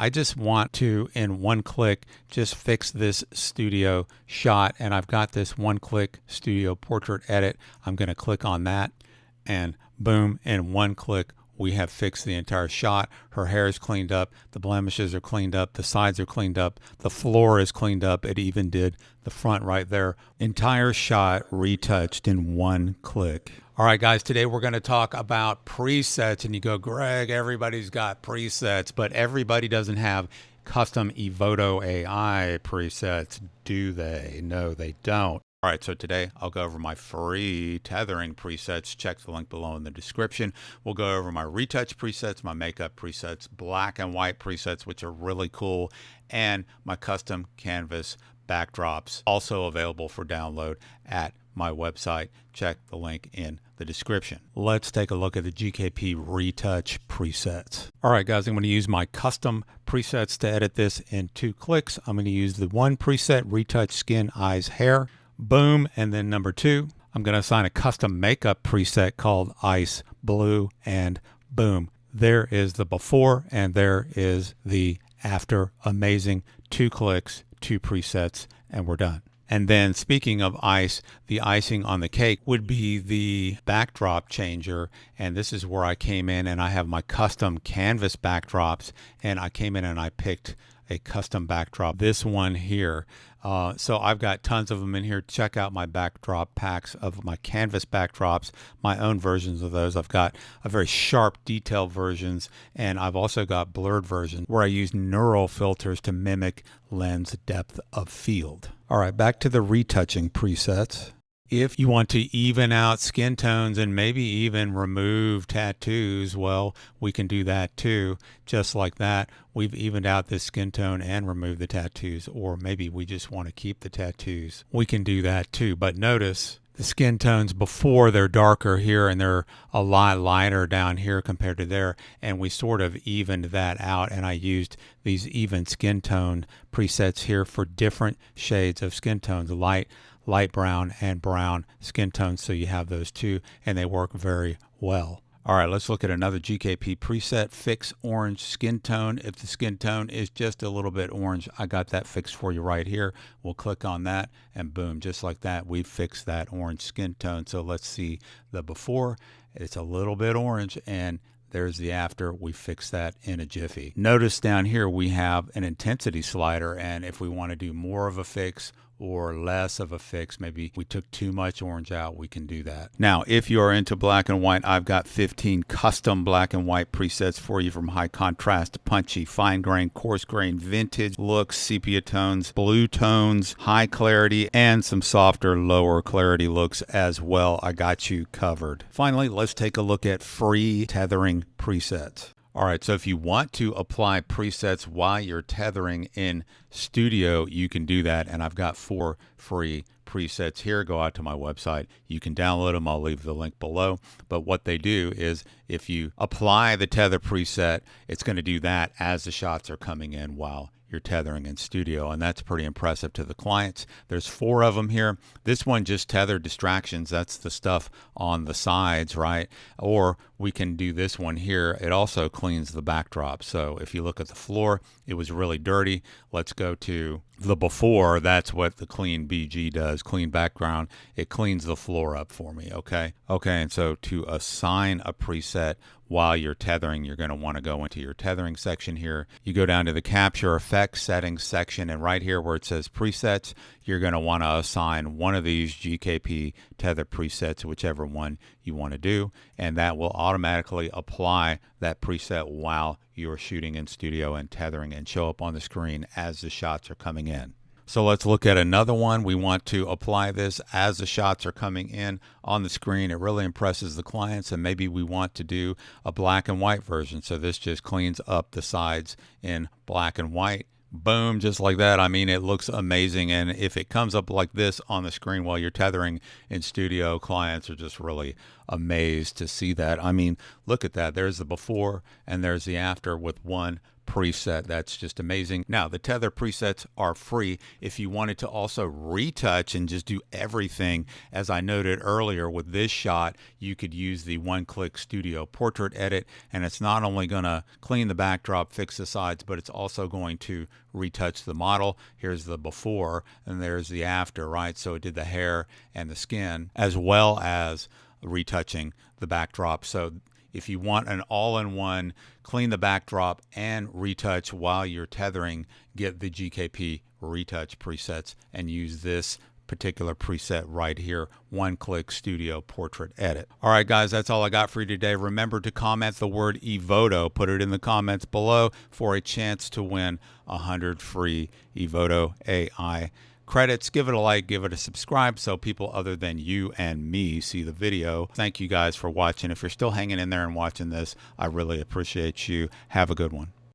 I just want to, in one click, just fix this studio shot. And I've got this one click studio portrait edit. I'm going to click on that and boom, in one click, we have fixed the entire shot. Her hair is cleaned up. The blemishes are cleaned up. The sides are cleaned up. The floor is cleaned up. It even did the front right there. Entire shot retouched in one click. All right, guys, today we're going to talk about presets. And you go, Greg, everybody's got presets, but everybody doesn't have custom Evoto AI presets, do they? No, they don't. All right, so today I'll go over my free tethering presets. Check the link below in the description. We'll go over my retouch presets, my makeup presets, black and white presets, which are really cool, and my custom canvas backdrops, also available for download at my website. Check the link in the description. Let's take a look at the GKP retouch presets. All right, guys, I'm going to use my custom presets to edit this in 2 clicks. I'm going to use the one preset, retouch skin, eyes, hair. Boom. And then number 2, I'm going to assign a custom makeup preset called ice, blue, and boom. There is the before and there is the after. Amazing. 2 clicks, 2 presets, and we're done. And then speaking of ice, the icing on the cake would be the backdrop changer. And this is where I came in and I have my custom canvas backdrops, and I came in and I picked a custom backdrop, this one here. So I've got tons of them in here. Check out my backdrop packs of my canvas backdrops, my own versions of those. I've got a very sharp detailed versions, and I've also got blurred versions where I use neural filters to mimic lens depth of field. All right, back to the retouching presets. If you want to even out skin tones and maybe even remove tattoos, well, we can do that too. Just like that, we've evened out this skin tone and removed the tattoos, or maybe we just want to keep the tattoos. We can do that too. But notice the skin tones before, they're darker here and they're a lot lighter down here compared to there. And we sort of evened that out, and I used these even skin tone presets here for different shades of skin tones, light brown and brown skin tones. So you have those two, and they work very well. All right, let's look at another GKP preset, fix orange skin tone. If the skin tone is just a little bit orange, I got that fixed for you right here. We'll click on that and boom, just like that, we fixed that orange skin tone. So let's see the before. It's a little bit orange, and there's the after. We fix that in a jiffy. Notice down here we have an intensity slider, and if we want to do more of a fix or less of a fix, maybe we took too much orange out, we can do that. Now, if you're into black and white, I've got 15 custom black and white presets for you, from high contrast, punchy, fine grain, coarse grain, vintage looks, sepia tones, blue tones, high clarity, and some softer, lower clarity looks as well. I got you covered. Finally, let's take a look at free tethering presets. All right, so if you want to apply presets while you're tethering in Studio, you can do that. And I've got 4 free presets here. Go out to my website. You can download them. I'll leave the link below. But what they do is if you apply the tether preset, it's going to do that as the shots are coming in while you're tethering in Studio, and that's pretty impressive to the clients. There's 4 of them here. This one just tethered distractions. That's the stuff on the sides, right? Or we can do this one here. It also cleans the backdrop. So if you look at the floor, it was really dirty. Let's go to the before. That's what the clean BG does, clean background. It cleans the floor up for me, okay? Okay, and so to assign a preset while you're tethering, you're going to want to go into your tethering section here. You go down to the capture effects settings section, and right here where it says presets, you're going to want to assign one of these GKP tether presets, whichever one you want to do, and that will automatically apply that preset while you're shooting in Studio and tethering, and show up on the screen as the shots are coming in. So let's look at another one. We want to apply this as the shots are coming in on the screen. It really impresses the clients, and maybe we want to do a black and white version. So this just cleans up the sides in black and white. Boom, just like that. I mean, it looks amazing. And if it comes up like this on the screen while you're tethering in Studio, clients are just really amazed to see that. I mean, look at that. There's the before and there's the after with one preset. That's just amazing. Now, the tether presets are free. If you wanted to also retouch and just do everything, as I noted earlier with this shot, you could use the one-click studio portrait edit, and it's not only going to clean the backdrop, fix the sides, but it's also going to retouch the model. Here's the before and there's the after, right? So it did the hair and the skin as well as retouching the backdrop. So if you want an all-in-one clean the backdrop and retouch while you're tethering, get the GKP retouch presets and use this particular preset right here, one-click studio portrait edit. All right, guys, that's all I got for you today. Remember to comment the word Evoto, put it in the comments below for a chance to win 100 free Evoto AI credits. Give it a like, give it a subscribe so people other than you and me see the video. Thank you guys for watching. If you're still hanging in there and watching this, I really appreciate you. Have a good one.